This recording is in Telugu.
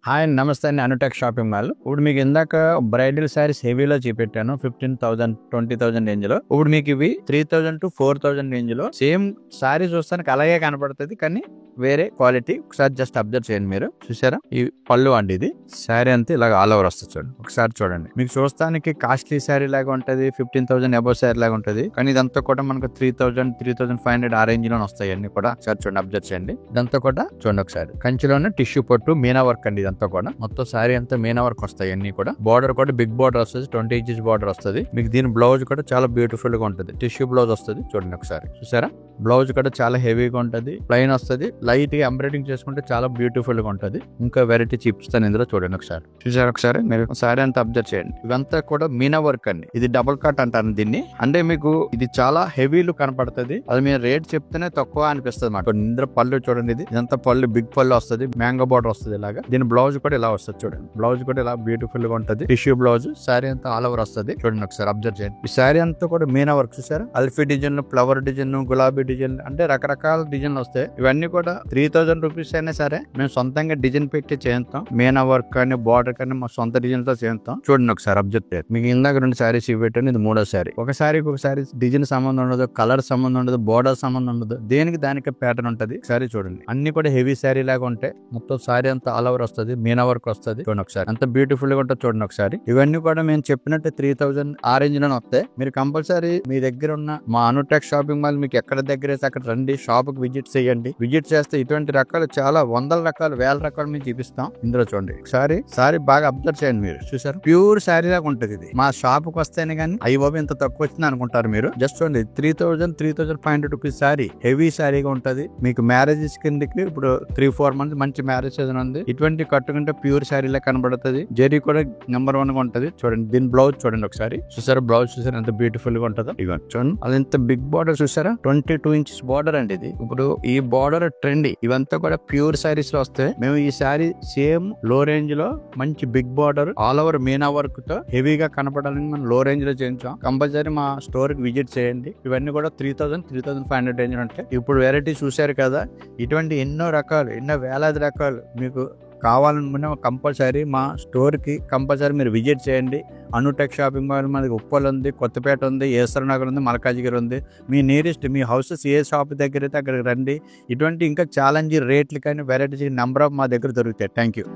హాయ్ నమస్తే అండి, అనుటెక్ షాపింగ్ మాల్. ఇప్పుడు మీకు ఇందాక బ్రైడల్ శారీస్ హెవీలో చూపెట్టాను 15,000 20,000 రేంజ్ లో. ఇప్పుడు మీకు ఇవి 3,000 to 4,000 రేంజ్ లో సేమ్ శారీ చూస్తానికి అలాగే కనపడుతుంది, కానీ వేరే క్వాలిటీ. ఒకసారి జస్ట్ అబ్జర్వ్ చేయండి. మీరు చూసారా, ఈ పళ్ళు అండి, ఇది శారీ అంతా ఇలాగ ఆల్ ఓవర్ వస్తుంది. చూడండి, ఒకసారి చూడండి. మీకు చూస్తానికి కాస్ట్లీ శారీ లాగా ఉంటది, 15,000 అబౌవ్ శారీ లాగా ఉంటది, కానీ ఇదంతా కూడా మనకు 3,000 3,500 ఆ రేంజ్ లో వస్తాయి అన్ని కూడా. ఒకసారి చూడండి, అబ్జర్వ్ చేయండి. ఇదంతా కూడా చూడండి ఒకసారి. కంచిలోనే టిష్యూ పట్టు మీనా వర్క్ అండి, ఇదంతా కూడా మొత్తం శారీ అంతా మీనా వర్క్ వస్తాయి అన్ని కూడా. బార్డర్ కూడా బిగ్ బార్డర్ వస్తుంది, 20 inches బార్డర్ వస్తుంది. మీకు దీని బ్లౌజ్ కూడా చాలా బ్యూటిఫుల్ గా ఉంటుంది, టిష్యూ బ్లౌజ్ వస్తుంది. చూడండి ఒకసారి, చూసారా, బ్లౌజ్ కూడా చాలా హెవీగా ఉంటది, ప్లెయిన్ వస్తుంది. లైట్ గా ఎంబ్రాయిడింగ్ చేసుకుంటే చాలా బ్యూటిఫుల్ గా ఉంటది. ఇంకా వెరైటీ చిప్స్ ఇందులో చూడండి ఒకసారి. చూసారు ఒకసారి, మీరు శారీ అంతా అబ్జర్వ్ చేయండి. ఇవంతా కూడా మీనా వర్క్ అండి, ఇది డబుల్ కట్ అంటారు దీన్ని. అంటే మీకు ఇది చాలా హెవీ లుక్ కనపడుతుంది. అది మీరు రేట్ చెప్తేనే తక్కువ అనిపిస్తుంది మాట. ఇందులో పళ్ళు చూడండి, ఇదంతా పళ్ళు బిగ్ పళ్ళు వస్తుంది, మ్యాంగో బార్డర్ వస్తుంది ఇలాగా. దీని బ్లౌజ్ కూడా ఇలా వస్తుంది చూడండి. బ్లౌజ్ కూడా ఇలా బ్యూటిఫుల్ గా ఉంటది, టిష్యూ బ్లౌజ్. శారీ అంతా ఆల్ ఓవర్ వస్తుంది. చూడండి ఒకసారి అబ్జర్వ్ చేయండి. ఈ శారీ అంతా కూడా మీనా వర్క్. చూసారా, అల్ఫీ డిజైన్, ఫ్లవర్ డిజైన్, గులాబీ డిజైన్, అంటే రకరకాల డిజైన్లు వస్తాయి. ఇవన్నీ కూడా 3,000 రూపీస్ అయినా సరే మేము సొంతంగా డిజైన్ పెట్టి చేస్తాం. మీనా వర్క్ కానీ బార్డర్ కానీ మా సొంత డిజైన్ తో చేస్తాం. చూడండి ఒకసారి అబ్జర్వ్ చేయండి. మీకు ఇందాక 2 శారీస్ పెట్టండి, ఇది 3వ శారీ. ఒక శారీకి ఒక శారీ డిజైన్ సంబంధం ఉండదు, కలర్ సంబంధం ఉండదు, బార్డర్ సంబంధం ఉండదు, దేనికి దానికి ప్యాటర్న్ ఉంటది. శారీ చూడండి, అన్ని కూడా హెవీ శారీ లాగా ఉంటాయి. మొత్తం శారీ అంతా ఆల్ ఓవర్ వస్తుంది, మీనా వర్క్ వస్తుంది. చూడండి ఒకసారి, అంత బ్యూటిఫుల్ గా ఉంటుంది. చూడండి ఒకసారి. ఇవన్నీ కూడా మేము చెప్పినట్టు 3,000 ఆ రేంజ్ లోనే వస్తాయి. మీరు కంపల్సరీ మీ దగ్గర ఉన్న మా అనుటెక్ షాపింగ్ మాల్ మీకు ఎక్కడ దగ్గర అయితే అక్కడ రండి, షాప్ కి విజిట్ చేయండి. విజిట్ చేస్తే ఇటువంటి రకాలు చాలా వందల రకాలు, వేల రకాలు మేము చూపిస్తాం. ఇందులో చూడండి ఒకసారి, సారీ బాగా అబ్జర్వ్ చేయండి. మీరు చూసారు, ప్యూర్ శారీ లాగా ఉంటుంది ఇది. మా షాప్ కి వస్తేనే కానీ అయ్యి బాబు ఇంత తక్కువ వచ్చింది అనుకుంటారు మీరు. జస్ట్ చూడండి, 3,000 3,500 రూపీస్ శారీ, హెవీ శారీగా ఉంటది. మీకు మ్యారేజెస్ కిందకి ఇప్పుడు 3-4 మంత్స్ మంచి మ్యారేజ్ సీజన్ ఉంది, ఇటువంటి కట్టుకుంటే ప్యూర్ శారీ లా కనబడుతుంది. జరీ కూడా నెంబర్ 1 గా ఉంటది. చూడండి, దీని బ్లౌజ్ చూడండి ఒకసారి. చూసారా, బ్లౌజ్ చూసారా ఎంత బ్యూటిఫుల్ గా ఉంటుందో. ఇక చూడండి, అది ఎంత బిగ్ బార్డర్ చూసారా, 22 inches బార్డర్ అండి ఇది. ఇప్పుడు ఈ బార్డర్ ట్రెండ్, ఇవంతా కూడా ప్యూర్ శారీస్ లో వస్తాయి. మేము ఈ శారీ సేమ్ లో రేంజ్ లో మంచి big border all over meena work తో హెవీగా కనపడాలని మనం లో రేంజ్ లో చేయించాం. కంపల్సరీ మా స్టోర్ కి విజిట్ చేయండి. ఇవన్నీ కూడా 3,000 3,500 రేంజ్ ఉంటాయి. ఇప్పుడు వెరైటీ చూసారు కదా, ఇటువంటి ఎన్నో రకాలు, ఎన్నో వేలాది రకాలు మీకు కావాలనుకున్న కంపల్సరీ మా స్టోర్ కి కంపల్సరీ మీరు విజిట్ చేయండి. అనుటెక్ షాపింగ్ మాల్ మనకి ఉప్పల్ ఉంది, కొత్తపేట ఉంది, ఏసర్ నగర్ ఉంది, మల్కాజిగిరి ఉంది. మీ నియరెస్ట్ మీ హౌసెస్ ఏ షాప్ దగ్గర అయితే అక్కడికి రండి. ఇటువంటి ఇంకా ఛాలెంజ్ రేట్లు కానీ వెరైటీస్ నెంబర్ ఆఫ్ మా దగ్గర దొరుకుతాయి. Thank you.